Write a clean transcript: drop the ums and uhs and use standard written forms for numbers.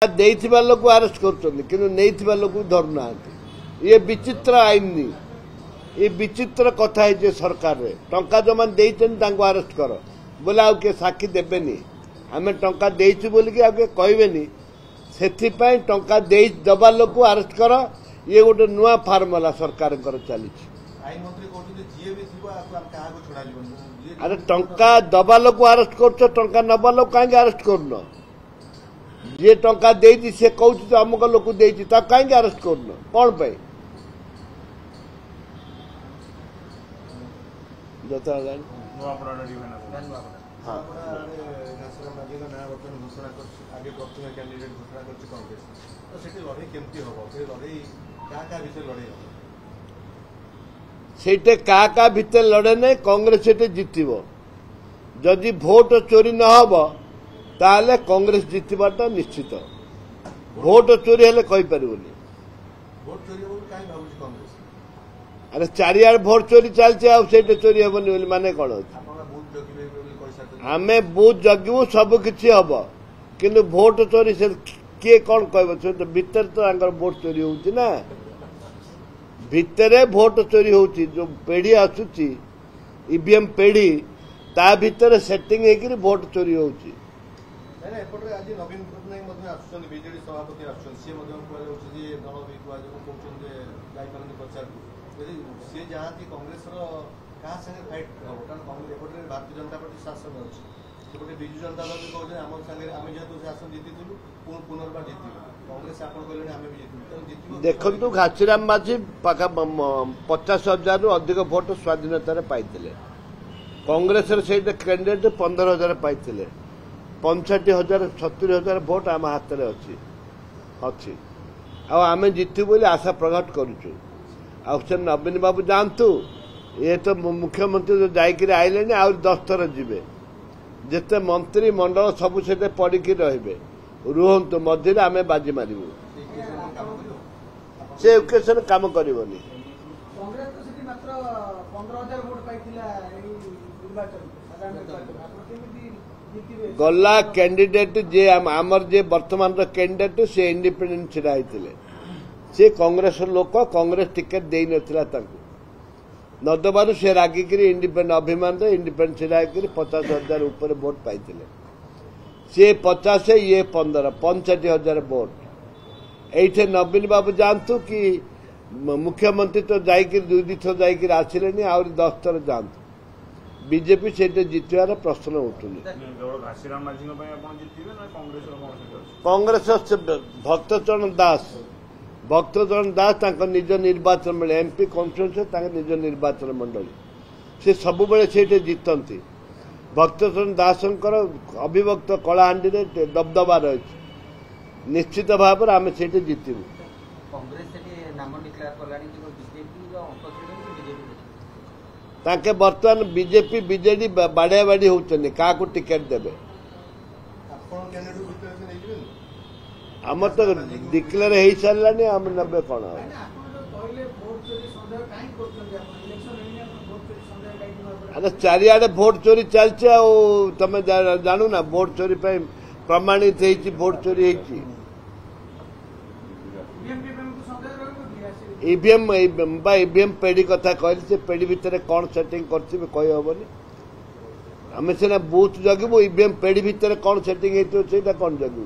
ଦେଇଥିବା ଲୋକ ଆରେଷ୍ଟ କରୁଛନ୍ତି କିନ୍ତୁ ନେଇଥିବା ଲୋକ ଧରୁନାହାନ୍ତି। ये विचित्र आईन ये विचित्र कथा है सरकार टंका जो मैंने देते आरेस्ट कर बोले आउ किए साक्षी देवेनि आम टंका देचु बोल के कहबेनि से टंका दबा लोक आरेस्ट कर ये गोटे नुआ फार्मुला सरकार चली अरे टंका दबा लोक आरेस्ट कर टंका नबा लोक कहीं आरेस्ट करन जे टंका देती से कहूँ अमुक लोक देती कहीं आरेस्ट करन कौन पे क्या भितर लड़े नहीं कांग्रेस से जितब जदि भोट चोरी न हब ताले कांग्रेस जितवाटा निश्चित भोट चोरी हेले कहि परिबोनी अरे चारियार भोट चोरी चलते चोरी हेबनी माने कौन आम बूथ जगू सब किसी हम कि भोट चोरी से किए कौन कह भितर तो भोट चोरी होना भितर भोट चोरी हो जो पेढ़ी आसूची ईवीएम पेढ़ी ता भितर सेटिंग होकर भोट चोरी हो नवीन पट्टनायक बीजेडी सभापति सी जाती कांग्रेस फाइट हम कारण एपटे भारतीय जनता पार्टी शासन अच्छे विजु जनता दल कहते आम सागे आम जेहतु शासन जीतीलु पुनर्बार जीतु कांग्रेस आप कहते देखु घासीराम माझी पाखा 50,000 रु अधिक भोट स्वाधीनतार पाइले कांग्रेस कैंडिडेट 15,000 पाइले 65,000 70,000 भोट आम हाथ में अच्छी आम जीतु बोली आशा प्रकट करुचु से नवीन बाबू जानतु ये तो मुख्यमंत्री जो जाकर आइले आ 10 थर जीवे जिते मंत्री मंडल सबू से पड़िकी रे रुहतु मध्य आम बाजी मारू से ओकेशन काम करनी गला कैंडिडेट जे आमर जे वर्तमान कैंडिडेट से इंडिपेंडेंट छिड़ा होते से कांग्रेस लोक कांग्रेस टिकेट दे नथिला नदबार से रागिक इंडिपेंडेंट अभिमान इंडिपेंडेंट छिड़ा 50,000 ऊपर भोट पाइते सी 50 ये 15 65,000 भोट ये नवीन बाबू जानतु कि मुख्यमंत्री तो जाकर 2 थर जाकर आसिले आहरी 10 थर जातु बीजेपी से जितवार प्रश्न उठुनी कांग्रेस भक्तचरण दास निज निर्वाचन मंडल एमपी कन्स्टिट्यूएंसी निज निर्वाचन मंडल से सब बेले से जीतती भक्तचरण दासंकर अभिभक्त कलाहांडी दबदबा रही निश्चित भाव आम से जीतबू ताके बर्तमान बीजेपी बीजेडी बाड़िया बाड़ी होती क्या टिकेट देवे आम तो डिक्लेयर हो सारे आम नबे कौन अरे चारिआडे भोट चोरी चलছে तुम जानू ना भोट चोरी प्रमाणित हो भोट चोरी हो ईवीएम पेढ़ी कथा कहली से पेढ़ी भितर कौन सेटिंग करहबनी आम सीना बूथ जगू ईवीएम पेढ़ी भितर कौन सेटिंग होता कौन जगू